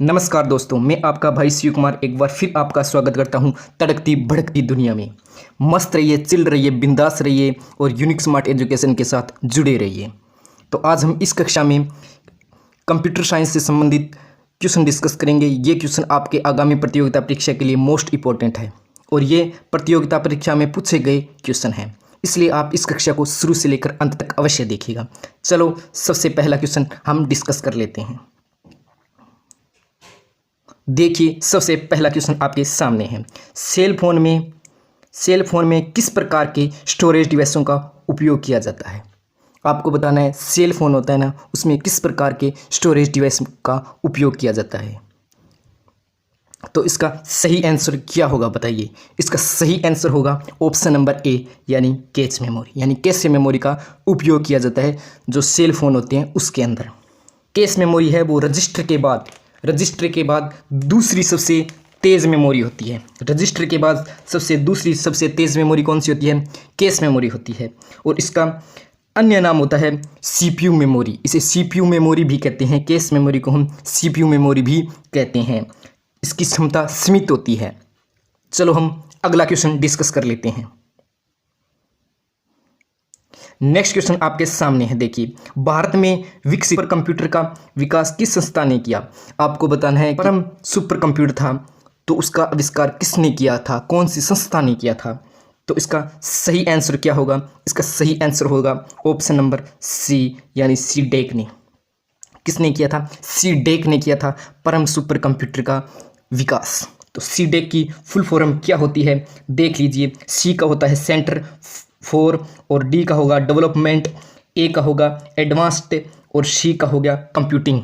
नमस्कार दोस्तों, मैं आपका भाई शिव कुमार एक बार फिर आपका स्वागत करता हूं तड़कती भड़कती दुनिया में। मस्त रहिए, चिल रहिए, बिंदास रहिए और यूनिक स्मार्ट एजुकेशन के साथ जुड़े रहिए। तो आज हम इस कक्षा में कंप्यूटर साइंस से संबंधित क्वेश्चन डिस्कस करेंगे। ये क्वेश्चन आपके आगामी प्रतियोगिता परीक्षा के लिए मोस्ट इंपॉर्टेंट है और ये प्रतियोगिता परीक्षा में पूछे गए क्वेश्चन हैं, इसलिए आप इस कक्षा को शुरू से लेकर अंत तक अवश्य देखिएगा। चलो सबसे पहला क्वेश्चन हम डिस्कस कर लेते हैं। देखिए, सबसे पहला क्वेश्चन आपके सामने है। सेल फोन में किस प्रकार के स्टोरेज डिवाइसों का उपयोग किया जाता है? आपको बताना है, सेल फोन होता है ना, उसमें किस प्रकार के स्टोरेज डिवाइस का उपयोग किया जाता है। तो इसका सही आंसर क्या होगा बताइए? इसका सही आंसर होगा ऑप्शन नंबर ए, यानी कैश मेमोरी। यानी कैश मेमोरी का उपयोग किया जाता है जो सेल फोन होते हैं उसके अंदर। कैश मेमोरी है वो रजिस्टर के बाद दूसरी सबसे तेज़ मेमोरी होती है। रजिस्टर के बाद दूसरी सबसे तेज़ मेमोरी कौन सी होती है? कैश मेमोरी होती है। और इसका अन्य नाम होता है सीपीयू मेमोरी। इसे सीपीयू मेमोरी भी कहते हैं। कैश मेमोरी को हम सीपीयू मेमोरी भी कहते हैं। इसकी क्षमता सीमित होती है। चलो हम अगला क्वेश्चन डिस्कस कर लेते हैं। नेक्स्ट क्वेश्चन आपके सामने है। देखिए, भारत में विकसित सुपर कंप्यूटर का विकास किस संस्था ने किया? आपको बताना है परम सुपर कंप्यूटर था तो उसका आविष्कार किसने किया था, कौन सी संस्था ने किया था? तो इसका सही आंसर क्या होगा? इसका सही आंसर होगा ऑप्शन नंबर सी, यानी सी डेक ने। किसने किया था? सी डेक ने किया था परम सुपर कंप्यूटर का विकास। तो सी डेक की फुल फॉर्म क्या होती है देख लीजिए। सी का होता है सेंटर फॉर, और डी का होगा डेवलपमेंट, ए का होगा एडवांस्ड और सी का हो गया कंप्यूटिंग।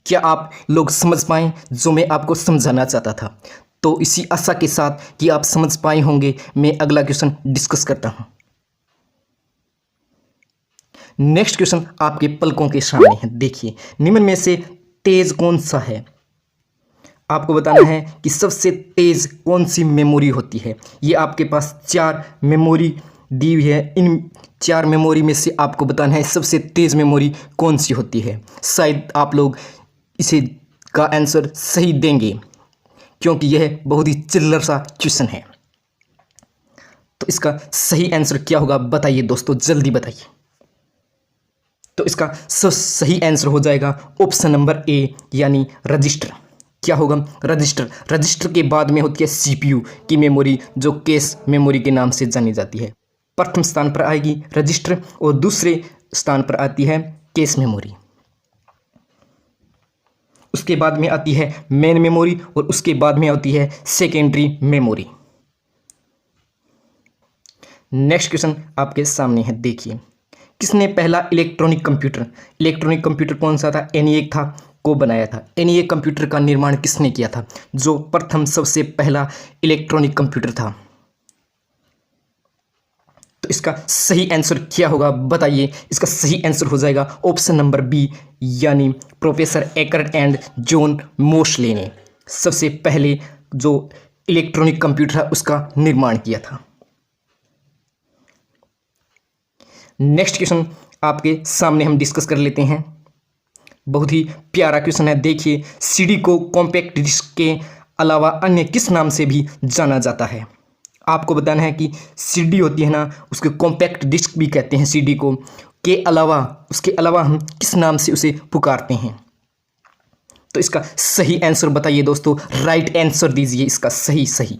क्या आप लोग समझ पाए जो मैं आपको समझाना चाहता था? तो इसी आशा के साथ कि आप समझ पाए होंगे, मैं अगला क्वेश्चन डिस्कस करता हूं। नेक्स्ट क्वेश्चन आपके पलकों के सामने है। देखिए, निम्न में से तेज कौन सा है? आपको बताना है कि सबसे तेज कौन सी मेमोरी होती है। ये आपके पास 4 मेमोरी दी हुई है। इन 4 मेमोरी में से आपको बताना है सबसे तेज मेमोरी कौन सी होती है। शायद आप लोग इसे का आंसर सही देंगे क्योंकि यह बहुत ही चिल्लर सा क्वेश्चन है। तो इसका सही आंसर क्या होगा बताइए दोस्तों, जल्दी बताइए। तो इसका सही आंसर हो जाएगा ऑप्शन नंबर ए, यानी रजिस्टर। क्या होगा? रजिस्टर। रजिस्टर के बाद में होती है सीपीयू की मेमोरी, जो कैश मेमोरी के नाम से जानी जाती है। प्रथम स्थान पर आएगी रजिस्टर और दूसरे स्थान पर आती है कैश मेमोरी। उसके बाद में आती है मेन मेमोरी और उसके बाद में आती है सेकेंडरी मेमोरी। नेक्स्ट क्वेश्चन आपके सामने है। देखिए, किसने पहला इलेक्ट्रॉनिक कंप्यूटर कौन सा था? एनिएक था को बनाया था। एनिएक कंप्यूटर का निर्माण किसने किया था, जो प्रथम सबसे पहला इलेक्ट्रॉनिक कंप्यूटर था? तो इसका सही आंसर क्या होगा बताइए? इसका सही आंसर हो जाएगा ऑप्शन नंबर बी, यानी professor Eckert and John Mosley ने सबसे पहले जो इलेक्ट्रॉनिक कंप्यूटर है उसका निर्माण किया था। नेक्स्ट क्वेश्चन आपके सामने हम डिस्कस कर लेते हैं। बहुत ही प्यारा क्वेश्चन है। देखिए, सीडी को कॉम्पैक्ट डिस्क के अलावा अन्य किस नाम से भी जाना जाता है? आपको बताना है कि सीडी होती है ना, उसके कॉम्पैक्ट डिस्क भी कहते हैं सीडी को, उसके अलावा हम किस नाम से उसे पुकारते हैं? तो इसका सही आंसर बताइए दोस्तों, राइट आंसर दीजिए इसका सही।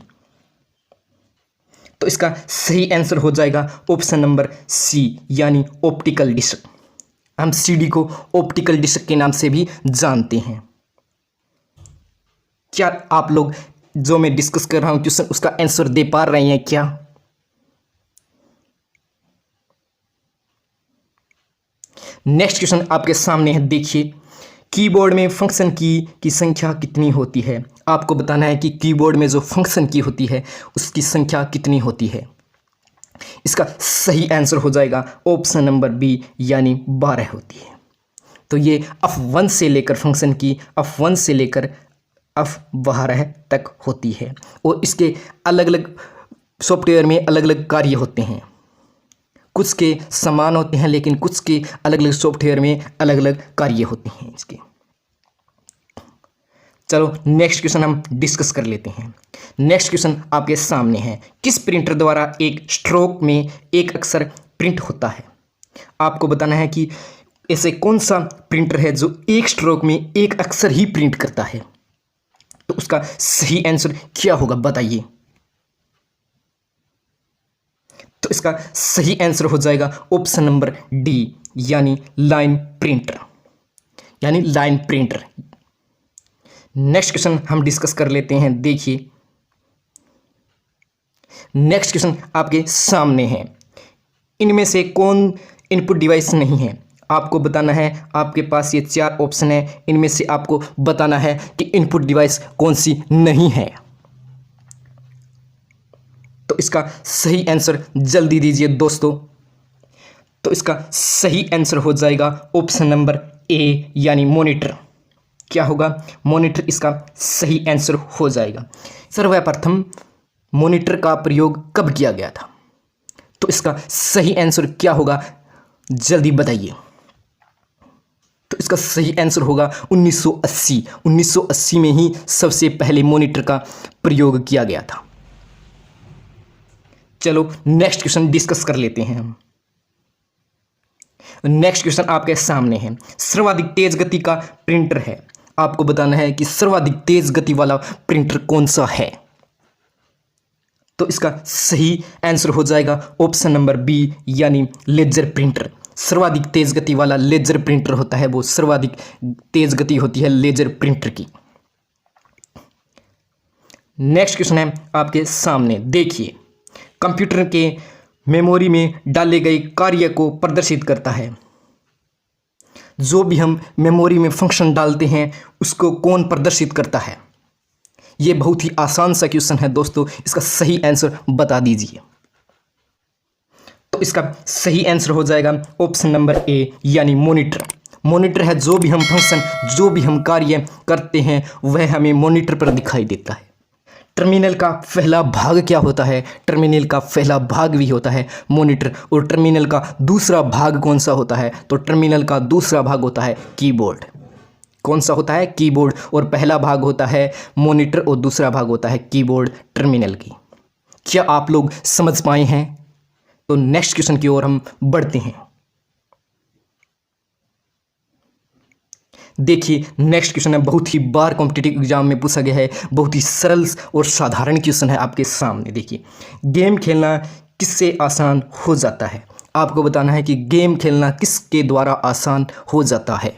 तो इसका सही आंसर हो जाएगा ऑप्शन नंबर सी, यानी ऑप्टिकल डिस्क। हम सीडी को ऑप्टिकल डिस्क के नाम से भी जानते हैं। क्या आप लोग जो मैं डिस्कस कर रहा हूं क्वेश्चन उसका आंसर दे पा रहे हैं क्या? नेक्स्ट क्वेश्चन आपके सामने है। देखिए, कीबोर्ड में फंक्शन की संख्या कितनी होती है? आपको बताना है कि कीबोर्ड में जो फंक्शन की होती है उसकी संख्या कितनी होती है। इसका सही आंसर हो जाएगा ऑप्शन नंबर बी, यानी 12 होती है। तो ये F1 से लेकर फंक्शन की F1 से लेकर F12 तक होती है और इसके अलग अलग सॉफ्टवेयर में अलग अलग कार्य होते हैं। कुछ के समान होते हैं लेकिन कुछ के अलग अलग सॉफ्टवेयर में अलग अलग कार्य होते हैं इसके। चलो नेक्स्ट क्वेश्चन हम डिस्कस कर लेते हैं। नेक्स्ट क्वेश्चन आपके सामने है, किस प्रिंटर द्वारा एक स्ट्रोक में एक अक्षर प्रिंट होता है? आपको बताना है कि ऐसे कौन सा प्रिंटर है जो एक स्ट्रोक में एक अक्षर ही प्रिंट करता है। तो उसका सही आंसर क्या होगा बताइए। तो इसका सही आंसर हो जाएगा ऑप्शन नंबर डी, यानी लाइन प्रिंटर, यानी लाइन प्रिंटर। नेक्स्ट क्वेश्चन हम डिस्कस कर लेते हैं। देखिए नेक्स्ट क्वेश्चन आपके सामने है, इनमें से कौन इनपुट डिवाइस नहीं है? आपको बताना है, आपके पास ये 4 ऑप्शन है, इनमें से आपको बताना है कि इनपुट डिवाइस कौन सी नहीं है। तो इसका सही आंसर जल्दी दीजिए दोस्तों। तो इसका सही आंसर हो जाएगा ऑप्शन नंबर ए, यानी मॉनिटर। क्या होगा? मॉनिटर इसका सही आंसर हो जाएगा। सर्वप्रथम मॉनिटर का प्रयोग कब किया गया था? तो इसका सही आंसर क्या होगा जल्दी बताइए। तो इसका सही आंसर होगा 1980। 1980 में ही सबसे पहले मॉनिटर का प्रयोग किया गया था। चलो नेक्स्ट क्वेश्चन डिस्कस कर लेते हैं हम। नेक्स्ट क्वेश्चन आपके सामने है, सर्वाधिक तेज गति का प्रिंटर है। आपको बताना है कि सर्वाधिक तेज गति वाला प्रिंटर कौन सा है। तो इसका सही आंसर हो जाएगा ऑप्शन नंबर बी, यानी लेजर प्रिंटर। सर्वाधिक तेज गति वाला लेजर प्रिंटर होता है, वो सर्वाधिक तेज गति होती है लेजर प्रिंटर की। नेक्स्ट क्वेश्चन है आपके सामने। देखिए, कंप्यूटर के मेमोरी में डाले गए कार्य को प्रदर्शित करता है। जो भी हम मेमोरी में फंक्शन डालते हैं उसको कौन प्रदर्शित करता है? ये बहुत ही आसान सा क्वेश्चन है दोस्तों, इसका सही आंसर बता दीजिए। तो इसका सही आंसर हो जाएगा ऑप्शन नंबर ए, यानी मॉनिटर। मॉनिटर है जो भी हम फंक्शन, जो भी हम कार्य करते हैं वह हमें मॉनिटर पर दिखाई देता है। टर्मिनल का पहला भाग क्या होता है? टर्मिनल का पहला भाग भी होता है मॉनिटर। और टर्मिनल का दूसरा भाग कौन सा होता है? तो टर्मिनल का दूसरा भाग होता है कीबोर्ड। कौन सा होता है? कीबोर्ड। और पहला भाग होता है मॉनिटर और दूसरा भाग होता है कीबोर्ड टर्मिनल की। क्या आप लोग समझ पाए हैं? तो नेक्स्ट क्वेश्चन की ओर हम बढ़ते हैं। देखिए नेक्स्ट क्वेश्चन है, बहुत ही बार कॉम्पिटिटिव एग्जाम में पूछा गया है, बहुत ही सरल और साधारण क्वेश्चन है आपके सामने। देखिए, गेम खेलना किससे आसान हो जाता है? आपको बताना है कि गेम खेलना किसके द्वारा आसान हो जाता है।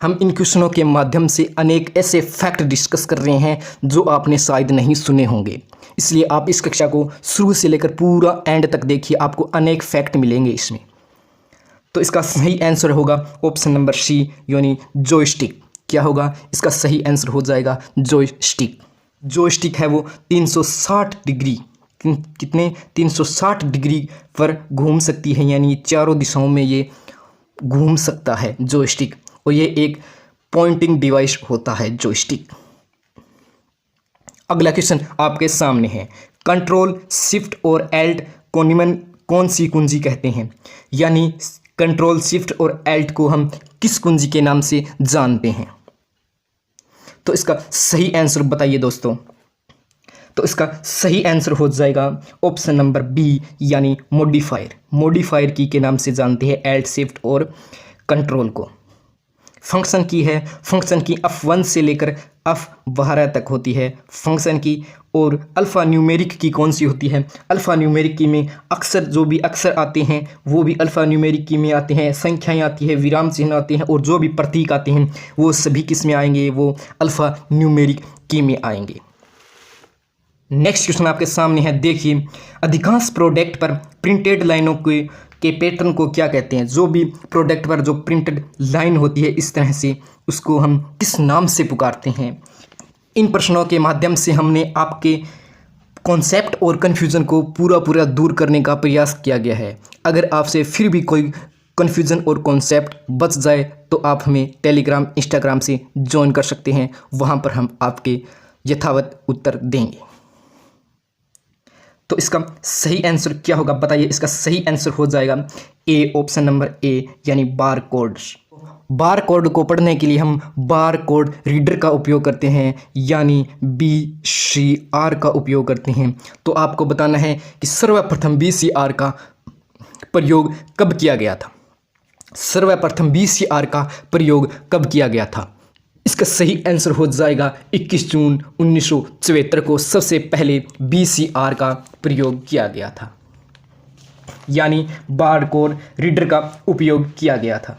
हम इन क्वेश्चनों के माध्यम से अनेक ऐसे फैक्ट डिस्कस कर रहे हैं जो आपने शायद नहीं सुने होंगे, इसलिए आप इस कक्षा को शुरू से लेकर पूरा एंड तक देखिए, आपको अनेक फैक्ट मिलेंगे इसमें। तो इसका सही आंसर होगा ऑप्शन नंबर सी, यानी जॉयस्टिक। क्या होगा? इसका सही आंसर हो जाएगा जॉयस्टिक। जॉयस्टिक है वो 360 डिग्री, कितने 360 डिग्री पर घूम सकती है, यानी चारों दिशाओं में ये घूम सकता है जॉयस्टिक। और ये एक पॉइंटिंग डिवाइस होता है जॉयस्टिक। अगला क्वेश्चन आपके सामने है, कंट्रोल शिफ्ट और एल्ट को निम्न कौन सी कुंजी कहते हैं? यानी कंट्रोल शिफ्ट और एल्ट को हम किस कुंजी के नाम से जानते हैं? तो इसका सही आंसर बताइए दोस्तों। तो इसका सही आंसर हो जाएगा ऑप्शन नंबर बी, यानी मॉडिफायर। मॉडिफायर की के नाम से जानते हैं एल्ट, शिफ्ट और कंट्रोल को। फंक्शन की है, फंक्शन की F1 से लेकर F12 तक होती है फंक्शन की। और अल्फ़ा न्यूमेरिक की कौन सी होती है? अल्फ़ा न्यूमेरिक की में अक्सर जो भी अक्षर आते हैं वो भी अल्फ़ा न्यूमेरिक की में आते हैं, संख्याएं आती है, विराम चिन्ह आते हैं, और जो भी प्रतीक आते हैं वो सभी किस में आएंगे? वो अल्फ़ा न्यूमेरिक की में आएंगे। नेक्स्ट क्वेश्चन आपके सामने है। देखिए, अधिकांश प्रोडक्ट पर प्रिंटेड लाइनों के पैटर्न को क्या कहते हैं? जो भी प्रोडक्ट पर जो प्रिंटेड लाइन होती है इस तरह से, उसको हम किस नाम से पुकारते हैं? इन प्रश्नों के माध्यम से हमने आपके कॉन्सेप्ट और कन्फ्यूज़न को पूरा दूर करने का प्रयास किया गया है। अगर आपसे फिर भी कोई कन्फ्यूज़न और कॉन्सेप्ट बच जाए तो आप हमें टेलीग्राम, इंस्टाग्राम से ज्वाइन कर सकते हैं, वहाँ पर हम आपके यथावत उत्तर देंगे। तो इसका सही आंसर क्या होगा बताइए। इसका सही आंसर हो जाएगा ए, ऑप्शन नंबर ए, यानी बार कोड्स। बार कोड को पढ़ने के लिए हम बार कोड रीडर का उपयोग करते हैं, यानी BCR का उपयोग करते हैं। तो आपको बताना है कि सर्वप्रथम BCR का प्रयोग कब किया गया था। सर्वप्रथम BCR का प्रयोग कब किया गया था? इसका सही आंसर हो जाएगा 21 जून 1974 को सबसे पहले BCR का प्रयोग किया गया था, यानी बार कोड रीडर का उपयोग किया गया था।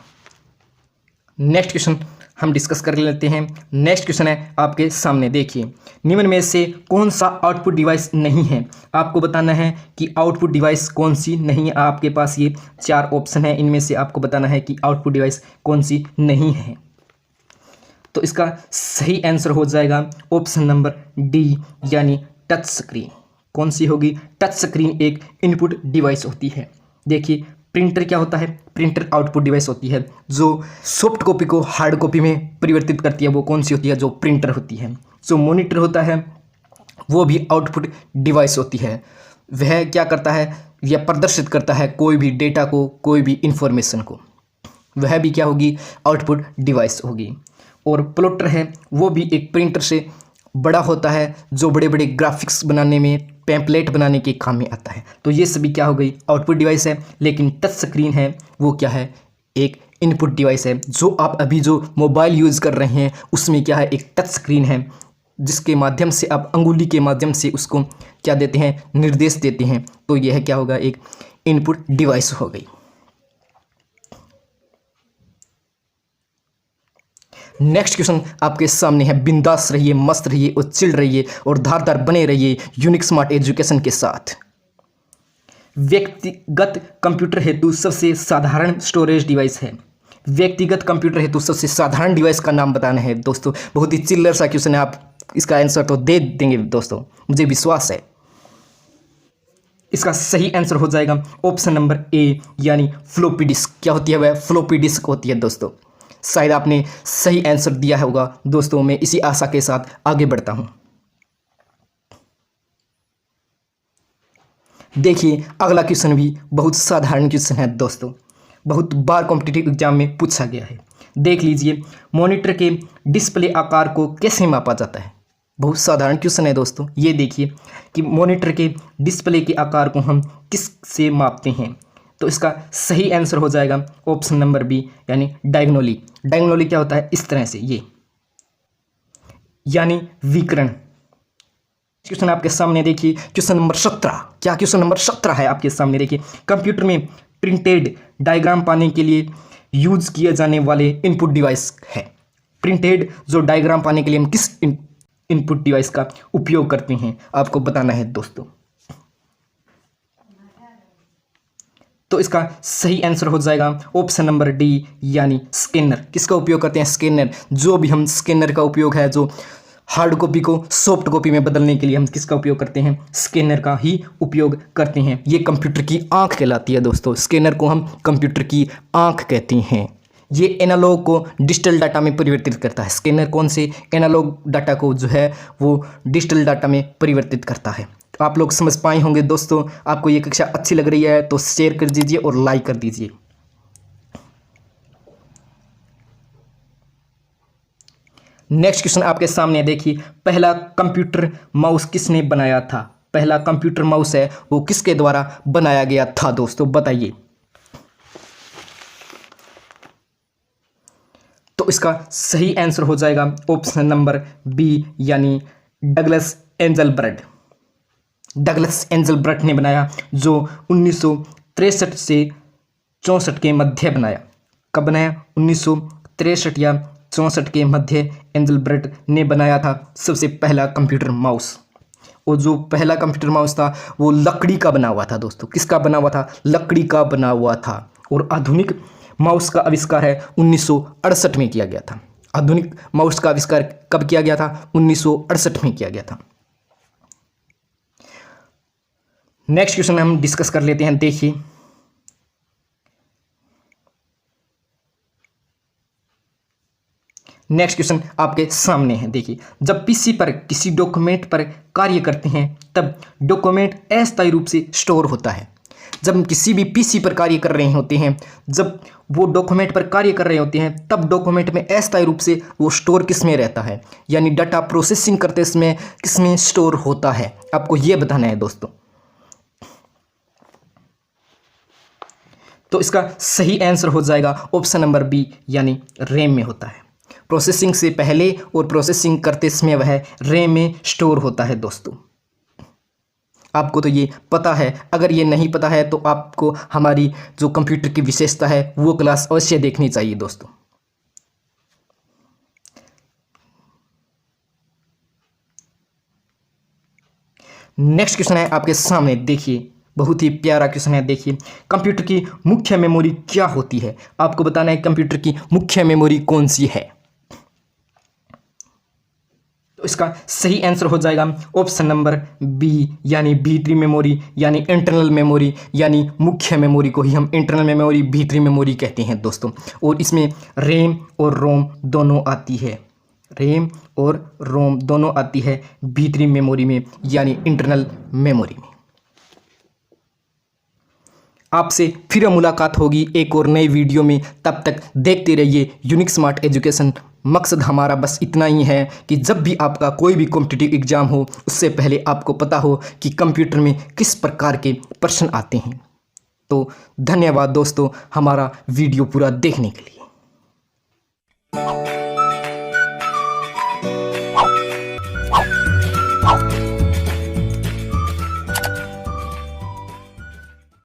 नेक्स्ट क्वेश्चन हम डिस्कस कर लेते हैं। नेक्स्ट क्वेश्चन है आपके सामने, देखिए निम्न में से कौन सा आउटपुट डिवाइस नहीं है। आपको बताना है कि आउटपुट डिवाइस कौन सी नहीं है। आपके पास ये 4 ऑप्शन है, इनमें से आपको बताना है कि आउटपुट डिवाइस कौन सी नहीं है। तो इसका सही आंसर हो जाएगा ऑप्शन नंबर डी, यानी टच स्क्रीन। कौन सी होगी? टच स्क्रीन एक इनपुट डिवाइस होती है। देखिए प्रिंटर क्या होता है? प्रिंटर आउटपुट डिवाइस होती है जो सॉफ्ट कॉपी को हार्ड कॉपी में परिवर्तित करती है। वो कौन सी होती है? जो प्रिंटर होती है। जो मॉनिटर होता है वो भी आउटपुट डिवाइस होती है। वह क्या करता है? यह प्रदर्शित करता है कोई भी डेटा को, कोई भी इंफॉर्मेशन को। वह भी क्या होगी? आउटपुट डिवाइस होगी। और प्लॉटर है वो भी एक प्रिंटर से बड़ा होता है, जो बड़े बड़े ग्राफिक्स बनाने में, पैम्पलेट बनाने के काम में आता है। तो ये सभी क्या हो गई? आउटपुट डिवाइस है। लेकिन टच स्क्रीन है वो क्या है? एक इनपुट डिवाइस है। जो आप अभी जो मोबाइल यूज़ कर रहे हैं उसमें क्या है? एक टच स्क्रीन है, जिसके माध्यम से आप अंगुली के माध्यम से उसको क्या देते हैं? निर्देश देते हैं। तो यह क्या होगा? एक इनपुट डिवाइस हो गई। नेक्स्ट क्वेश्चन आपके सामने है। बिंदास रहिए, मस्त रहिए और चिल रहिए और धारदार बने रहिए यूनिक स्मार्ट एजुकेशन के साथ। व्यक्तिगत कंप्यूटर हेतु सबसे साधारण स्टोरेज डिवाइस है। व्यक्तिगत कंप्यूटर हेतु सबसे साधारण डिवाइस का नाम बताना है दोस्तों। बहुत ही चिल्लर सा क्वेश्चन है, आप इसका आंसर तो दे देंगे दोस्तों, मुझे विश्वास है। इसका सही आंसर हो जाएगा ऑप्शन नंबर ए, यानी फ्लॉपी डिस्क। क्या होती है? वह फ्लॉपी डिस्क होती है दोस्तों। शायद आपने सही आंसर दिया होगा दोस्तों। मैं इसी आशा के साथ आगे बढ़ता हूं। देखिए अगला क्वेश्चन भी बहुत साधारण क्वेश्चन है दोस्तों, बहुत बार कॉम्पिटिटिव एग्जाम में पूछा गया है। देख लीजिए, मॉनिटर के डिस्प्ले आकार को कैसे मापा जाता है। बहुत साधारण क्वेश्चन है दोस्तों। ये देखिए कि मॉनिटर के डिस्प्ले के आकार को हम किस से मापते हैं। तो इसका सही आंसर हो जाएगा ऑप्शन नंबर बी, यानी डायगोनली। डायगोनली क्या होता है? इस तरह से, ये यानी विकर्ण। क्वेश्चन आपके सामने देखिए, क्वेश्चन नंबर 17। क्या क्वेश्चन नंबर 17 है आपके सामने? देखिए, कंप्यूटर में प्रिंटेड डायग्राम पाने के लिए यूज किए जाने वाले इनपुट डिवाइस है। प्रिंटेड जो डायग्राम पाने के लिए हम किस इनपुट डिवाइस का उपयोग करते हैं, आपको बताना है दोस्तों। तो इसका सही आंसर हो जाएगा ऑप्शन नंबर डी, यानी स्कैनर। किसका उपयोग करते हैं? स्कैनर। जो भी हम स्कैनर का उपयोग है, जो हार्ड कॉपी को सॉफ्ट कॉपी में बदलने के लिए हम किसका उपयोग करते हैं? स्कैनर का ही उपयोग करते हैं। ये कंप्यूटर की आंख कहलाती है दोस्तों। स्कैनर को हम कंप्यूटर की आंख कहते हैं। ये एनालॉग को डिजिटल डाटा में परिवर्तित करता है। स्कैनर कौन से एनालॉग डाटा को जो है वो डिजिटल डाटा में परिवर्तित करता है। तो आप लोग समझ पाए होंगे दोस्तों। आपको ये कक्षा अच्छी लग रही है तो शेयर कर दीजिए और लाइक कर दीजिए। नेक्स्ट क्वेश्चन आपके सामने देखिए, पहला कंप्यूटर माउस किसने बनाया था? पहला कंप्यूटर माउस है वो किसके द्वारा बनाया गया था दोस्तों, बताइए। तो इसका सही आंसर हो जाएगा ऑप्शन नंबर बी, यानी डगलस एंजलबर्ट। डगलस एंजलबर्ट ने बनाया, जो 1963 से 64 के मध्य बनाया। कब बनाया? 1963 या 64 के मध्य एंजलबर्ट ने बनाया था सबसे पहला कंप्यूटर माउस। और जो पहला कंप्यूटर माउस था वो लकड़ी का बना हुआ था दोस्तों। किसका बना हुआ था? लकड़ी का बना हुआ था। और आधुनिक माउस का आविष्कार है 1968 में किया गया था। आधुनिक माउस का आविष्कार कब किया गया था? 1968 में किया गया था। नेक्स्ट क्वेश्चन हम डिस्कस कर लेते हैं। देखिए, नेक्स्ट क्वेश्चन आपके सामने है। देखिए, जब पीसी पर किसी डॉक्यूमेंट पर कार्य करते हैं तब डॉक्यूमेंट अस्थायी रूप से स्टोर होता है। जब हम किसी भी पीसी पर कार्य कर रहे होते हैं, जब वो डॉक्यूमेंट पर कार्य कर रहे होते हैं, तब डॉक्यूमेंट में अस्थायी रूप से वो स्टोर किस में रहता है, यानी डाटा प्रोसेसिंग करते समय किस में स्टोर होता है, आपको ये बताना है दोस्तों। तो इसका सही आंसर हो जाएगा ऑप्शन नंबर बी, यानी रैम में होता है। प्रोसेसिंग से पहले और प्रोसेसिंग करते समय वह रैम में स्टोर होता है दोस्तों। आपको तो ये पता है, अगर ये नहीं पता है तो आपको हमारी जो कंप्यूटर की विशेषता है वो क्लास अवश्य देखनी चाहिए दोस्तों। नेक्स्ट क्वेश्चन है आपके सामने, देखिए बहुत ही प्यारा क्वेश्चन है। देखिए, कंप्यूटर की मुख्य मेमोरी क्या होती है? आपको बताना है कंप्यूटर की मुख्य मेमोरी कौन सी है। तो इसका सही आंसर हो जाएगा ऑप्शन नंबर बी, यानी भीतरी मेमोरी, यानी इंटरनल मेमोरी, यानी मुख्य मेमोरी को ही हम इंटरनल मेमोरी, भीतरी मेमोरी कहते हैं दोस्तों। और इसमें रैम और रोम दोनों आती है, रैम और रोम दोनों आती है भीतरी मेमोरी में, यानी इंटरनल मेमोरी में। आपसे फिर मुलाकात होगी एक और नई वीडियो में, तब तक देखते रहिए यूनिक स्मार्ट एजुकेशन। मकसद हमारा बस इतना ही है कि जब भी आपका कोई भी कॉम्पिटिटिव एग्जाम हो, उससे पहले आपको पता हो कि कंप्यूटर में किस प्रकार के प्रश्न आते हैं। तो धन्यवाद दोस्तों हमारा वीडियो पूरा देखने के लिए।